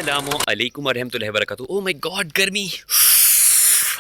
अस्सलाम वालेकुम रहमतुल्लाहि व बरकातहू। ओ माय गॉड गर्मी,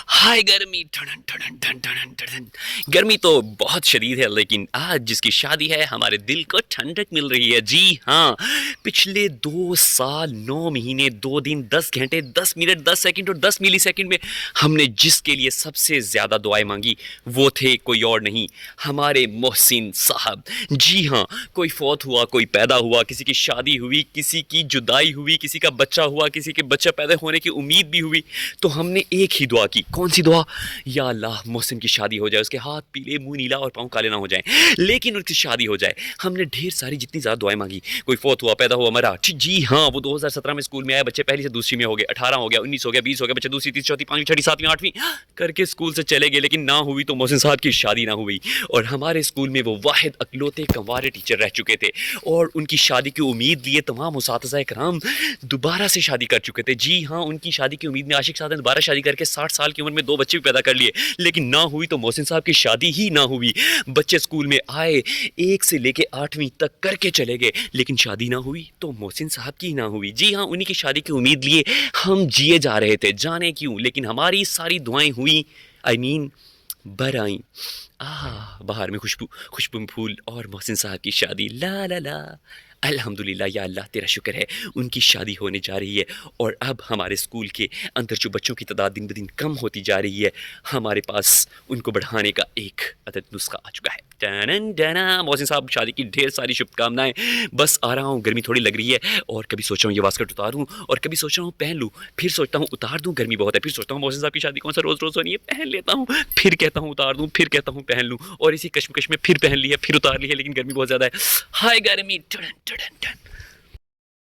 हाय गर्मी, ठंडन ठंडन ठंडन ठंडन ठंडन। गर्मी तो बहुत शदीद है, लेकिन आज जिसकी शादी है हमारे दिल को ठंडक मिल रही है। जी हाँ, पिछले 2 साल 9 महीने 2 दिन 10 घंटे 10 मिनट 10 सेकंड और 10 मिली सेकंड में हमने जिसके लिए सबसे ज़्यादा दुआएं मांगी वो थे कोई और नहीं, हमारे मोहसिन साहब। जी हाँ, कोई फौत हुआ, कोई पैदा हुआ, किसी की शादी हुई, किसी की जुदाई हुई, किसी का बच्चा हुआ, किसी के बच्चा पैदा होने की उम्मीद भी हुई, तो हमने एक ही दुआ की। कौन सी दुआ? या अल्लाह मोहसिन की शादी हो जाए, उसके हाथ पीले मुंह नीला और पाँव काले ना हो जाएं, लेकिन उसकी शादी हो जाए। हमने ढेर सारी जितनी ज़्यादा दुआएं मांगी, कोई फौत हुआ, पैदा हुआ, मरा। जी हाँ, वो 2017 में स्कूल में आया, बच्चे पहली से दूसरी में हो गए, 18 हो गया, 19 हो गया, 20 हो गया, बच्चे दूसरी तीसरी चौथी पाँचवीं छठी सातवीं आठवीं करके स्कूल से चले गए, लेकिन ना हुई तो मोहसिन साहब की शादी ना हुई। और हमारे स्कूल में वो वाहिद अकलौते कंवारे टीचर रह चुके थे, और उनकी शादी की उम्मीद लिए तमाम उस्ताज़ा इकराम दोबारा से शादी कर चुके थे। जी हाँ, उनकी शादी की उम्मीद में आशिक साहब ने दोबारा शादी करके 60 साल की उम्र में 2 बच्चे भी पैदा कर लिए, लेकिन ना हुई तो मोहसिन साहब की शादी ही ना हुई। बच्चे स्कूल में आए, 1 से लेके 8वीं तक करके चले गए, लेकिन शादी ना हुई तो मोहसिन साहब की ना हुई। जी हाँ, उन्हीं की शादी की उम्मीद लिए हम जिए जा रहे थे, जाने क्यों, लेकिन हमारी सारी दुआएं हुई, बर आईं। बाहर में खुशबू खुशबू फूल और मोहसिन साहब की शादी। ला ला ला, अल्हम्दुलिल्लाह, या अल्लाह तेरा शुक्र है, उनकी शादी होने जा रही है। और अब हमारे स्कूल के अंदर जो बच्चों की तादाद दिन ब दिन कम होती जा रही है, हमारे पास उनको बढ़ाने का एक अदद नुस्खा आ चुका है। टनन टना, मोहसिन साहब शादी की ढेर सारी शुभकामनाएं। बस आ रहा हूँ, गर्मी थोड़ी लग रही है, और कभी सोच रहा हूँ ये वास्कट उतारूँ, और कभी सोच रहा हूँ पहन लूँ, फिर सोचता हूँ उतार दूँ, गर्मी बहुत है, फिर सोचता हूँ मोहसिन साहब की शादी कौन सा रोज़ रोज़ होनी है, पहन लेता हूँ, फिर कहता हूँ उतार दूँ, फिर कहता हूँ पहन लूँ, और इसी कश्मकश में फिर पहन ली है, फिर उतार ली है, लेकिन गर्मी बहुत ज़्यादा है। हाय गर्मी, टन टन टन।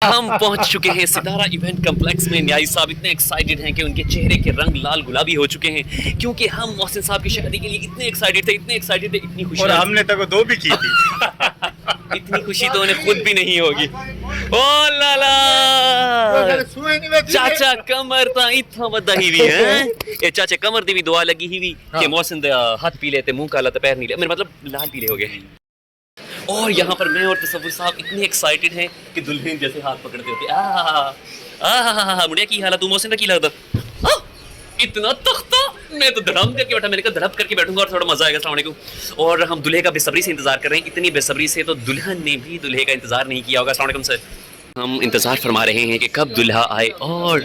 हम पहुंच चुके हैं सितारा इवेंट कम्प्लेक्स में। न्याई साहब इतने एक्साइटेड हैं कि उनके चेहरे के रंग लाल गुलाबी हो चुके हैं, क्योंकि हम मोहसिन साहब की शादी के लिए इतने एक्साइटेड थे, इतनी खुशी, और हमने तक 2 भी की थी। इतनी खुशी तो उन्हें खुद भी नहीं होगी। ओ लाला, चाचा कमर ता इतना वड्डा ही भी है, ये चाचा कमर दी भी दुआ लगी ही भी कि मोहसिन दे हाथ पीले थे, मुंह काला, पैर नीले, मेरा मतलब लाल पीले हो गए। और यहाँ पर मैं और तसव्वुर साहब इतने एक्साइटेड हैं कि दुल्हन जैसे हाथ पकड़ते होते। मुड़िया की हालत, तू मोहसिन का की लगता इतना तख्ता, मैं तो धड़म करके बैठा, मैंने कहा धड़प करके बैठूंगा और थोड़ा मजा आएगा। अस्सलाम वालेकुम। और हम दूल्हे का बेसब्री से इंतजार कर रहे हैं, इतनी बेसब्री से तो दुल्हन ने भी दूल्हे का इंतजार नहीं किया होगा। अस्सलाम वालेकुम सर। हम इंतजार फरमा रहे हैं कि कब दुल्हा आए, और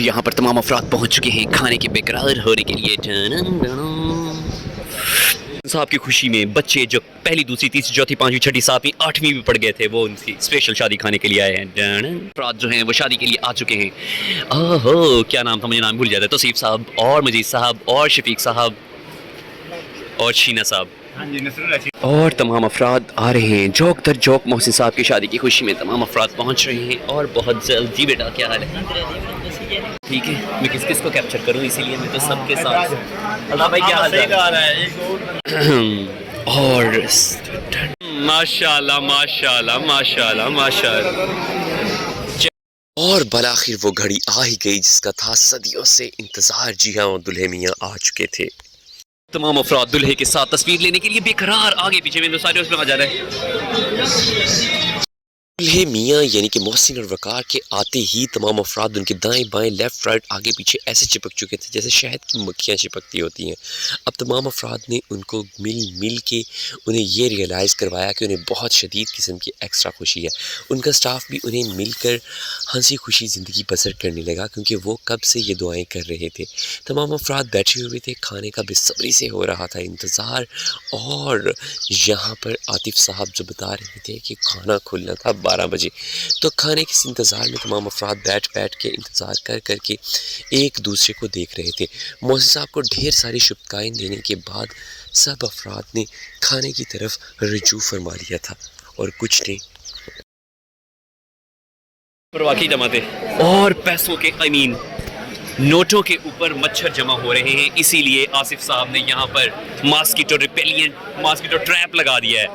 यहाँ पर तमाम अफराद पहुँच चुके हैं खाने के बेकरार होने के लिए। साहब की खुशी में बच्चे जो पहली दूसरी तीसरी चौथी पाँचवीं छठी सातवीं आठवीं भी पढ़ गए थे, वो उनकी स्पेशल शादी खाने के लिए आए हैं। अफराद जो हैं वो शादी के लिए आ चुके हैं। ओहो, क्या नाम था, मुझे नाम भूल जाता है। तौसीफ साहब और मजीद साहब और शफीक साहब और शीना साहब, और तमाम अफराद आ रहे हैं। जोक दर जोक मोहसिन साहब की शादी की खुशी में तमाम अफराद पहुँच रहे हैं, और बहुत जल्द। जी बेटा, क्या हाल है? ठीक है, मैं किस किस को कैप्चर करूं, इसीलिए मैं तो सबके साथ। अल्लाह भाई, क्या हाल है? और माशाल्लाह माशाल्लाह माशाल्लाह माशाल्लाह। और बलाखिर वो घड़ी आ ही गई जिसका था सदियों से इंतजार। जी हाँ, दुल्हे मियाँ आ चुके थे। तमाम अफराद दुल्हे के साथ तस्वीर लेने के लिए बेकरार आगे पीछे में, तो सारे उसमें आ जा रहे हैं। दुल्हे मियाँ यानी कि मोहसिन और वकार के आते ही तमाम अफराद उनके दाएं बाएं लेफ़्ट राइट आगे पीछे ऐसे चिपक चुके थे जैसे शहद की मक्खियाँ चिपकती होती हैं। अब तमाम अफराद ने उनको मिल के उन्हें ये रियलाइज़ करवाया कि उन्हें बहुत शदीद किस्म की एक्स्ट्रा खुशी है। उनका स्टाफ भी उन्हें मिलकर हंसी खुशी ज़िंदगी बसर करने लगा, क्योंकि वो कब से ये दुआएँ कर रहे थे। तमाम अफराद बैठे हुए थे, खाने का बेसब्री से हो रहा था इंतज़ार। और यहाँ पर आतिफ साहब जो बता रहे थे कि खाना खुलना था 12 बजे, तो खाने के इंतज़ार में तमाम अफराद बैठ के इंतज़ार कर के एक दूसरे को देख रहे थे। मोहसिन साहब को ढेर सारी शुभकामनाएं देने के बाद सब अफराद ने खाने की तरफ रुजू फरमा लिया था, और कुछ ने प्रवाकी जमाते और पैसों के नोटों के ऊपर मच्छर जमा हो रहे हैं, इसीलिए आसिफ साहब ने यहाँ पर मॉस्किटो रिपेलिएंट, मॉस्किटो ट्रैप लगा दिया है।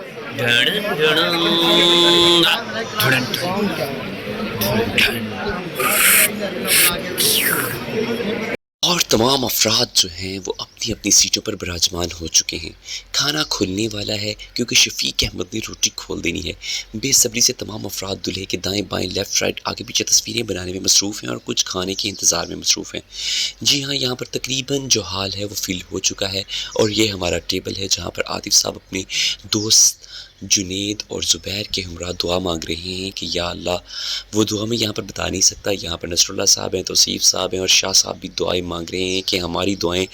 और تمام افراد جو ہیں وہ اپنی اپنی سیٹوں پر براجمان ہو چکے ہیں۔ کھانا کھلنے والا ہے کیونکہ شفیق احمد نے روٹی کھول دینی ہے۔ بے صبری سے تمام افراد دولہے کے دائیں بائیں لیفٹ رائٹ آگے پیچھے تصویریں بنانے میں مصروف ہیں اور کچھ کھانے کے انتظار میں مصروف ہیں۔ جی ہاں، یہاں پر تقریباً جو حال ہے وہ فل ہو چکا ہے، اور یہ ہمارا ٹیبل ہے جہاں پر عاطف صاحب اپنے دوست جنید اور زبیر کے ہمراہ دعا مانگ رہے ہیں کہ یا اللہ، وہ دعا میں یہاں پر بتا نہیں سکتا۔ یہاں پر نصر اللہ صاحب ہیں، توصیف صاحب ہیں اور شاہ صاحب بھی دعائیں مانگ رہے ہیں کہ ہماری دعائیں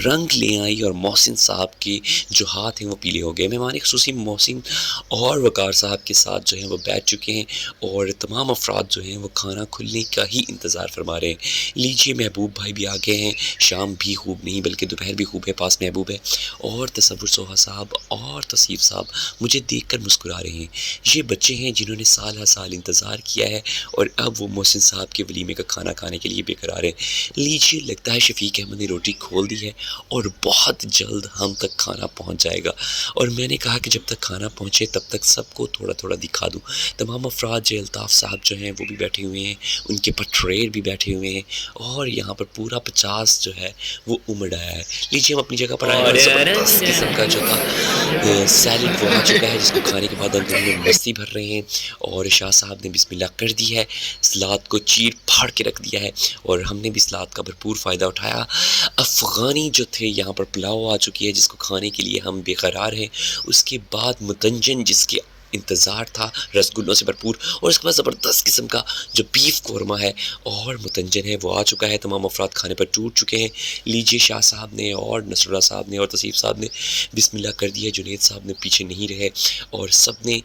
رنگ لے آئی، اور محسن صاحب کے جو ہاتھ ہیں وہ پیلے ہو گئے۔ مہمان خصوصی محسن اور وقار صاحب کے ساتھ جو ہیں وہ بیٹھ چکے ہیں، اور تمام افراد جو ہیں وہ کھانا کھلنے کا ہی انتظار فرما رہے ہیں۔ لیجیے، محبوب بھائی بھی آ گئے ہیں۔ شام بھی خوب نہیں بلکہ دوپہر بھی خوب ہے، پاس محبوب ہے، اور تصور سوہا صاحب اور توصیف صاحب مجھے دیکھ کر مسکرا رہے ہیں۔ یہ بچے ہیں جنہوں نے سال ہر سال انتظار کیا ہے، اور اب وہ محسن صاحب کے ولیمے کا کھانا کھانے کے لیے بے قرار ہیں۔ لیجیے، لگتا ہے شفیق احمد نے روٹی کھول دی ہے، اور بہت جلد ہم تک کھانا پہنچ جائے گا۔ اور میں نے کہا کہ جب تک کھانا پہنچے تب تک سب کو تھوڑا تھوڑا دکھا دوں۔ تمام افراد، جو الطاف صاحب جو ہیں وہ بھی بیٹھے ہوئے ہیں، ان کے پٹریر بھی بیٹھے ہوئے ہیں، اور یہاں پر پورا 50 جو ہے وہ امڑ آیا ہے۔ لیجیے، ہم اپنی جگہ پر آئے، اور زبردست قسم کا جو تھا سیلڈ وہ آ چکا ہے، جس کو کھانے کے بعد اندر میں مستی بھر رہے ہیں، اور شاہ صاحب نے بسم اللہ کر دی ہے، سلاد کو چیر پھاڑ کے رکھ دیا ہے، اور ہم نے بھی سلاد کا بھرپور فائدہ اٹھایا۔ افغانی جو تھے، یہاں پر پلاؤ آ چکی ہے جس کو کھانے کے لیے ہم بے قرار ہیں۔ اس کے بعد متنجن، جس کے انتظار تھا، رسگلوں سے بھرپور، اور اس کے بعد زبردست قسم کا جو بیف قورمہ ہے اور متنجن ہے وہ آ چکا ہے۔ تمام افراد کھانے پر ٹوٹ چکے ہیں۔ لیجیے، شاہ صاحب نے اور نصر اللہ صاحب نے اور تصیف صاحب نے بسم اللہ کر دیا، جنید صاحب نے پیچھے نہیں رہے، اور سب نے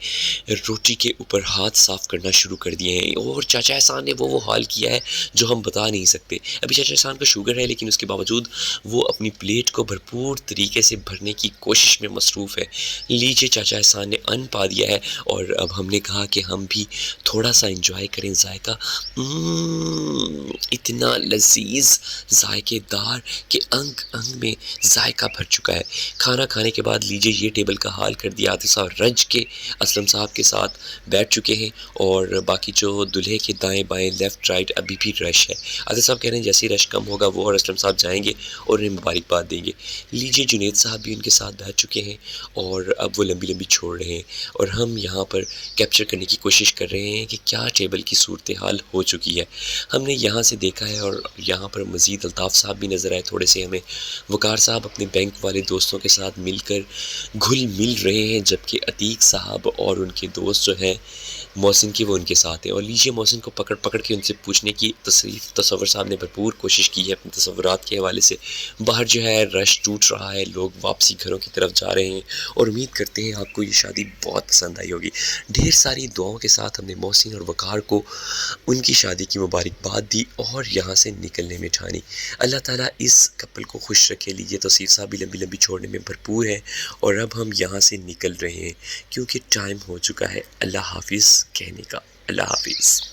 روٹی کے اوپر ہاتھ صاف کرنا شروع کر دیے ہیں۔ اور چاچا احسان نے وہ حال کیا ہے جو ہم بتا نہیں سکتے۔ ابھی چاچا احسان کو شوگر ہے، لیکن اس کے باوجود وہ اپنی پلیٹ کو بھرپور طریقے سے بھرنے کی کوشش میں مصروف ہے۔ لیجیے، چاچا احسان نے ان پا دیا ہے، اور اب ہم نے کہا کہ ہم بھی تھوڑا سا انجوائے کریں ذائقہ۔ اتنا لذیذ، ذائقے دار کہ انگ انگ میں ذائقہ بھر چکا ہے۔ کھانا کھانے کے بعد لیجیے، یہ ٹیبل کا حال کر دیا۔ عاطف صاحب رج کے اسلم صاحب کے ساتھ بیٹھ چکے ہیں، اور باقی جو دلہے کے دائیں بائیں لیفٹ رائٹ ابھی بھی رش ہے۔ عاطف صاحب کہہ رہے ہیں جیسے ہی رش کم ہوگا وہ اور اسلم صاحب جائیں گے اور انہیں مبارکباد دیں گے۔ لیجیے، جنید صاحب بھی ان کے ساتھ بیٹھ چکے ہیں، اور اب وہ لمبی لمبی چھوڑ رہے ہیں، اور ہم یہاں پر کیپچر کرنے کی کوشش کر رہے ہیں کہ کیا ٹیبل کی صورتحال ہو چکی ہے۔ ہم نے یہاں سے دیکھا ہے، اور یہاں پر مزید الطاف صاحب بھی نظر آئے تھوڑے سے ہمیں۔ وقار صاحب اپنے بینک والے دوستوں کے ساتھ مل کر گھل مل رہے ہیں، جبکہ عتیق صاحب اور ان کے دوست جو ہیں محسن کی، وہ ان کے ساتھ ہیں۔ اور لیجیے، محسن کو پکڑ پکڑ کے ان سے پوچھنے کی تصور صاحب نے بھرپور کوشش کی ہے اپنے تصورات کے حوالے سے۔ باہر جو ہے رش ٹوٹ رہا ہے، لوگ واپسی گھروں کی طرف جا رہے ہیں، اور امید کرتے ہیں آپ کو یہ شادی بہت پسند آئی ہوگی۔ ڈھیر ساری دعاؤں کے ساتھ ہم نے محسن اور وقار کو ان کی شادی کی مبارکباد دی، اور یہاں سے نکلنے میں ٹھانی۔ اللہ تعالیٰ اس کپل کو خوش رکھے۔ لیجیے، توصیف صاحب بھی لمبی لمبی چھوڑنے میں بھرپور ہیں، اور اب ہم یہاں سے نکل رہے ہیں کیونکہ ٹائم ہو چکا ہے اللہ حافظ کہنے کا۔ اللہ حافظ۔